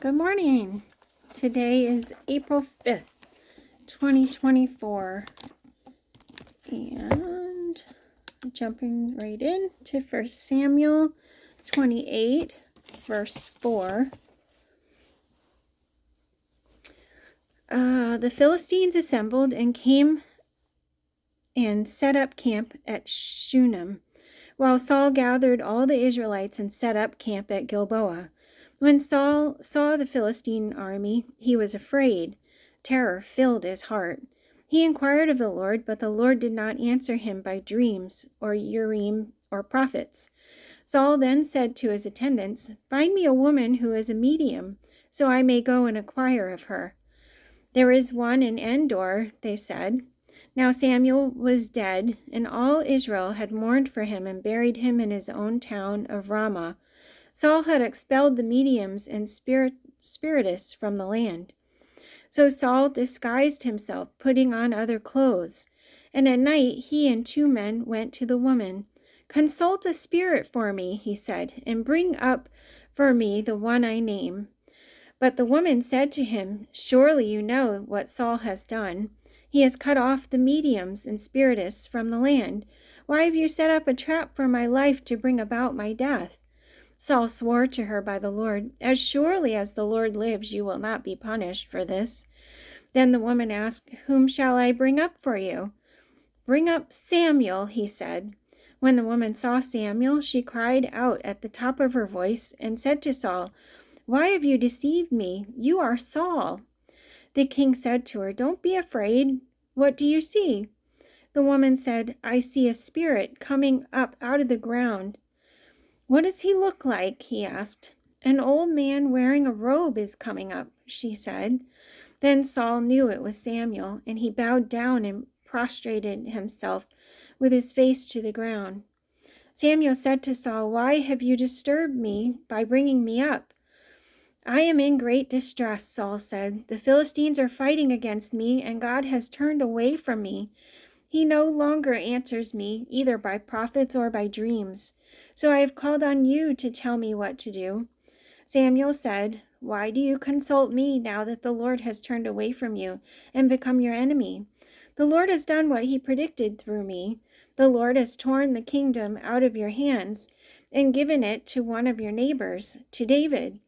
Good morning. Today is April 5th, 2024. And jumping right in to 1 Samuel 28, verse 4. The Philistines assembled and came and set up camp at Shunem, while Saul gathered all the Israelites and set up camp at Gilboa. When Saul saw the Philistine army, he was afraid. Terror filled his heart. He inquired of the Lord, but the Lord did not answer him by dreams or Urim or prophets. Saul then said to his attendants, "Find me a woman who is a medium, so I may go and inquire of her." "There is one in Endor," they said. Now Samuel was dead, and all Israel had mourned for him and buried him in his own town of Ramah. Saul had expelled the mediums and spiritists from the land. So Saul disguised himself, putting on other clothes. And at night he and 2 men went to the woman. "Consult a spirit for me," he said, "and bring up for me the one I name." But the woman said to him, "Surely you know what Saul has done. He has cut off the mediums and spiritists from the land. Why have you set up a trap for my life to bring about my death?" Saul swore to her by the Lord, "As surely as the Lord lives, you will not be punished for this." Then the woman asked, "Whom shall I bring up for you?" "Bring up Samuel," he said. When the woman saw Samuel, she cried out at the top of her voice and said to Saul, "Why have you deceived me? You are Saul." The king said to her, "Don't be afraid. What do you see?" The woman said, "I see a spirit coming up out of the ground." "What does he look like?" he asked. "An old man wearing a robe is coming up," she said. Then Saul knew it was Samuel, and he bowed down and prostrated himself with his face to the ground. Samuel said to Saul, "Why have you disturbed me by bringing me up?" "I am in great distress," Saul said. "The Philistines are fighting against me, and God has turned away from me. He no longer answers me, either by prophets or by dreams. So I have called on you to tell me what to do." Samuel said, "Why do you consult me now that the Lord has turned away from you and become your enemy? The Lord has done what he predicted through me. The Lord has torn the kingdom out of your hands and given it to one of your neighbors, to David,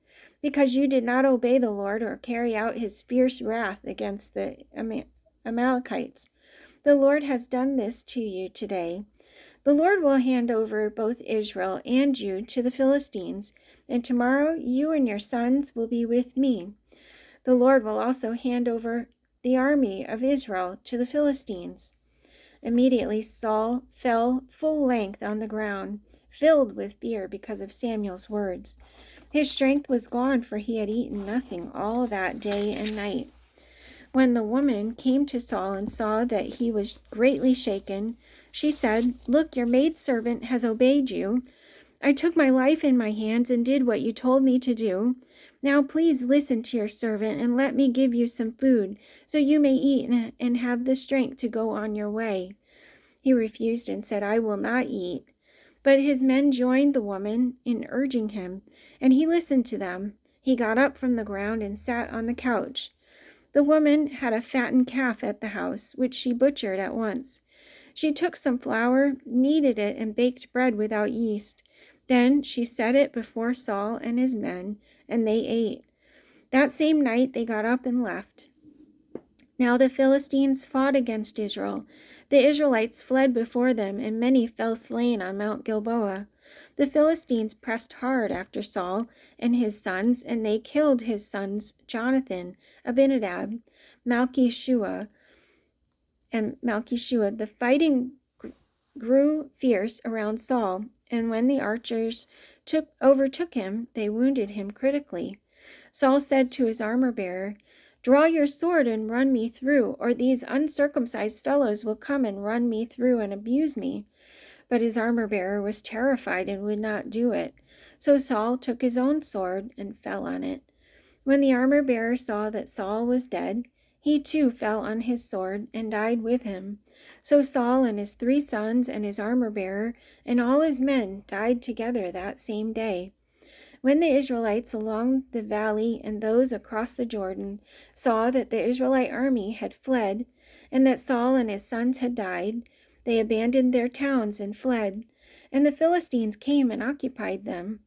because you did not obey the Lord or carry out his fierce wrath against the Amalekites. The Lord has done this to you today. The Lord will hand over both Israel and you to the Philistines, and tomorrow you and your sons will be with me. The Lord will also hand over the army of Israel to the Philistines." Immediately Saul fell full length on the ground, filled with fear because of Samuel's words. His strength was gone, for he had eaten nothing all that day and night. When the woman came to Saul and saw that he was greatly shaken, she said, "Look, your maidservant has obeyed you. I took my life in my hands and did what you told me to do. Now please listen to your servant and let me give you some food, so you may eat and have the strength to go on your way." He refused and said, "I will not eat." But his men joined the woman in urging him, and he listened to them. He got up from the ground and sat on the couch. The woman had a fattened calf at the house, which she butchered at once. She took some flour, kneaded it, and baked bread without yeast. Then she set it before Saul and his men, and they ate. That same night they got up and left. Now the Philistines fought against Israel. The Israelites fled before them, and many fell slain on Mount Gilboa. The Philistines pressed hard after Saul and his sons, and they killed his sons Jonathan, Abinadab, Malchishua, and Malchishua. The fighting grew fierce around Saul, and when the archers overtook him, they wounded him critically. Saul said to his armor-bearer, "Draw your sword and run me through, or these uncircumcised fellows will come and run me through and abuse me." But his armor-bearer was terrified and would not do it. So Saul took his own sword and fell on it. When the armor-bearer saw that Saul was dead, he too fell on his sword and died with him. So Saul and his 3 sons and his armor-bearer and all his men died together that same day. When the Israelites along the valley and those across the Jordan saw that the Israelite army had fled, and that Saul and his sons had died, they abandoned their towns and fled, and the Philistines came and occupied them.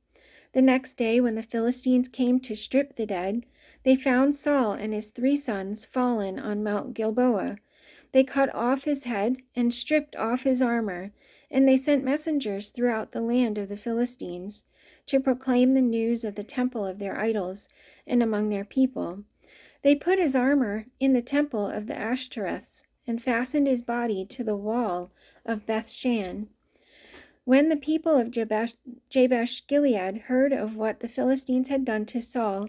The next day, when the Philistines came to strip the dead, they found Saul and his 3 sons fallen on Mount Gilboa. They cut off his head and stripped off his armor, and they sent messengers throughout the land of the Philistines to proclaim the news of the temple of their idols and among their people. They put his armor in the temple of the Ashtoreths and fastened his body to the wall of Bethshan. When the people of Jabesh Gilead heard of what the Philistines had done to Saul,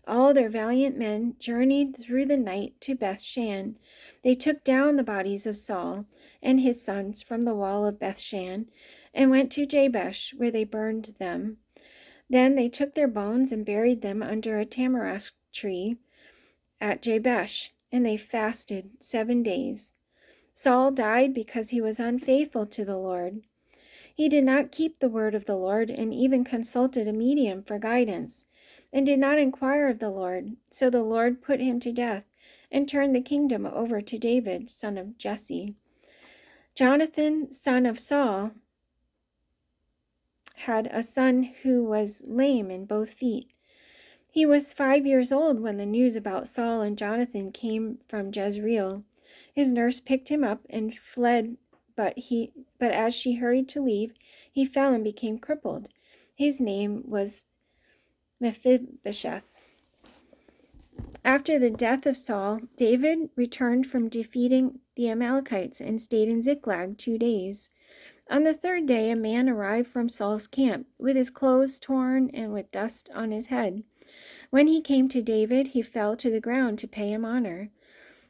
all their valiant men journeyed through the night to Bethshan. They took down the bodies of Saul and his sons from the wall of Bethshan and went to Jabesh, where they burned them. Then they took their bones and buried them under a tamarisk tree at Jabesh, and they fasted 7 days. Saul died because he was unfaithful to the Lord. He did not keep the word of the Lord, and even consulted a medium for guidance, and did not inquire of the Lord. So the Lord put him to death, and turned the kingdom over to David, son of Jesse. Jonathan, son of Saul, had a son who was lame in both feet. He was 5 years old when the news about Saul and Jonathan came from Jezreel. His nurse picked him up and fled, but as she hurried to leave, he fell and became crippled. His name was Mephibosheth. After the death of Saul, David returned from defeating the Amalekites and stayed in Ziklag 2 days. On the 3rd day, a man arrived from Saul's camp, with his clothes torn and with dust on his head. When he came to David, he fell to the ground to pay him honor.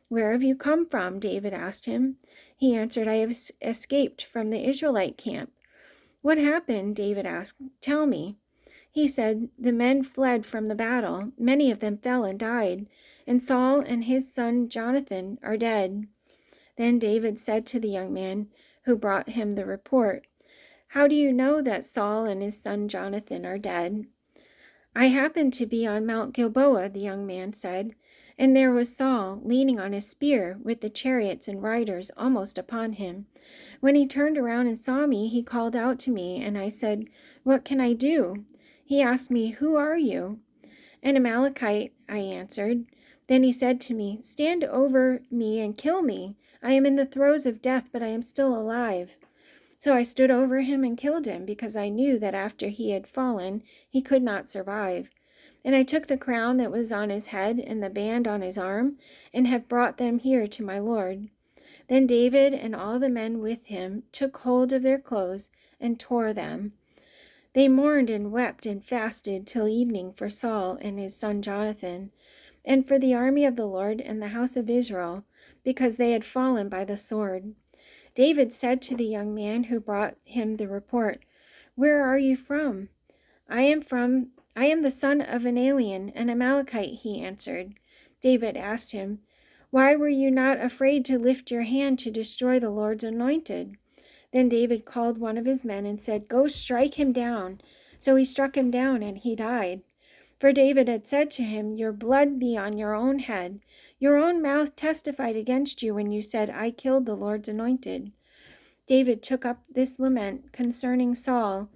"Where have you come from?" David asked him. He answered, "I have escaped from the Israelite camp." "What happened?" David asked. "Tell me." He said, "The men fled from the battle. Many of them fell and died, and Saul and his son Jonathan are dead." Then David said to the young man who brought him the report, "How do you know that Saul and his son Jonathan are dead?" "I happened to be on Mount Gilboa," the young man said, "and there was Saul leaning on his spear with the chariots and riders almost upon him. When he turned around and saw me, he called out to me, and I said, 'What can I do?' He asked me, 'Who are you?' 'An Amalekite,' I answered. Then he said to me, 'Stand over me and kill me. I am in the throes of death, but I am still alive.' So I stood over him and killed him, because I knew that after he had fallen, he could not survive. And I took the crown that was on his head and the band on his arm, and have brought them here to my lord." Then David and all the men with him took hold of their clothes and tore them. They mourned and wept and fasted till evening for Saul and his son Jonathan, and for the army of the Lord and the house of Israel, because they had fallen by the sword. David said to the young man who brought him the report, "Where are you from?" I am the son of an alien, an Amalekite," he answered. David asked him, "Why were you not afraid to lift your hand to destroy the Lord's anointed?" Then David called one of his men and said, "Go strike him down." So he struck him down, and he died. For David had said to him, "Your blood be on your own head. Your own mouth testified against you when you said, 'I killed the Lord's anointed.'" David took up this lament concerning Saul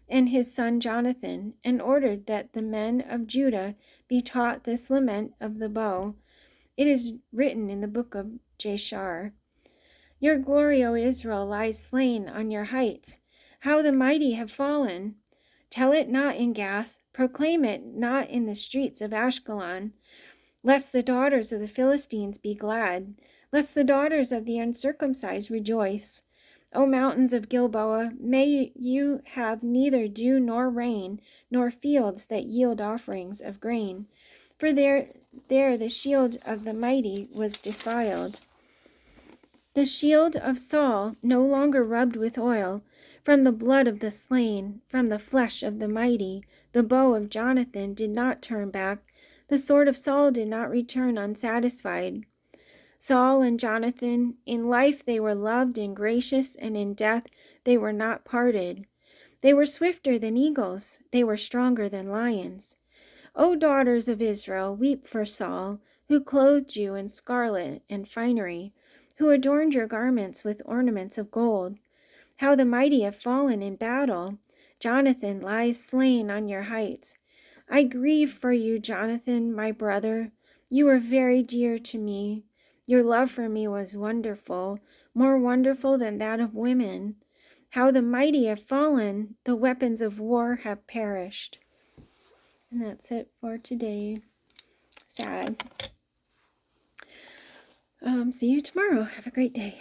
and his son Jonathan, and ordered that the men of Judah be taught this lament of the bow. It is written in the book of Jashar. "Your glory, O Israel, lies slain on your heights. How the mighty have fallen! Tell it not in Gath, proclaim it not in the streets of Ashkelon, lest the daughters of the Philistines be glad, lest the daughters of the uncircumcised rejoice. O mountains of Gilboa, may you have neither dew nor rain, nor fields that yield offerings of grain. For there the shield of the mighty was defiled. The shield of Saul no longer rubbed with oil, from the blood of the slain, from the flesh of the mighty. The bow of Jonathan did not turn back, the sword of Saul did not return unsatisfied. Saul and Jonathan, in life they were loved and gracious, and in death they were not parted. They were swifter than eagles. They were stronger than lions. O daughters of Israel, weep for Saul, who clothed you in scarlet and finery, who adorned your garments with ornaments of gold. How the mighty have fallen in battle. Jonathan lies slain on your heights. I grieve for you, Jonathan, my brother. You were very dear to me. Your love for me was wonderful, more wonderful than that of women. How the mighty have fallen, the weapons of war have perished. And that's it for today. Sad. See you tomorrow. Have a great day.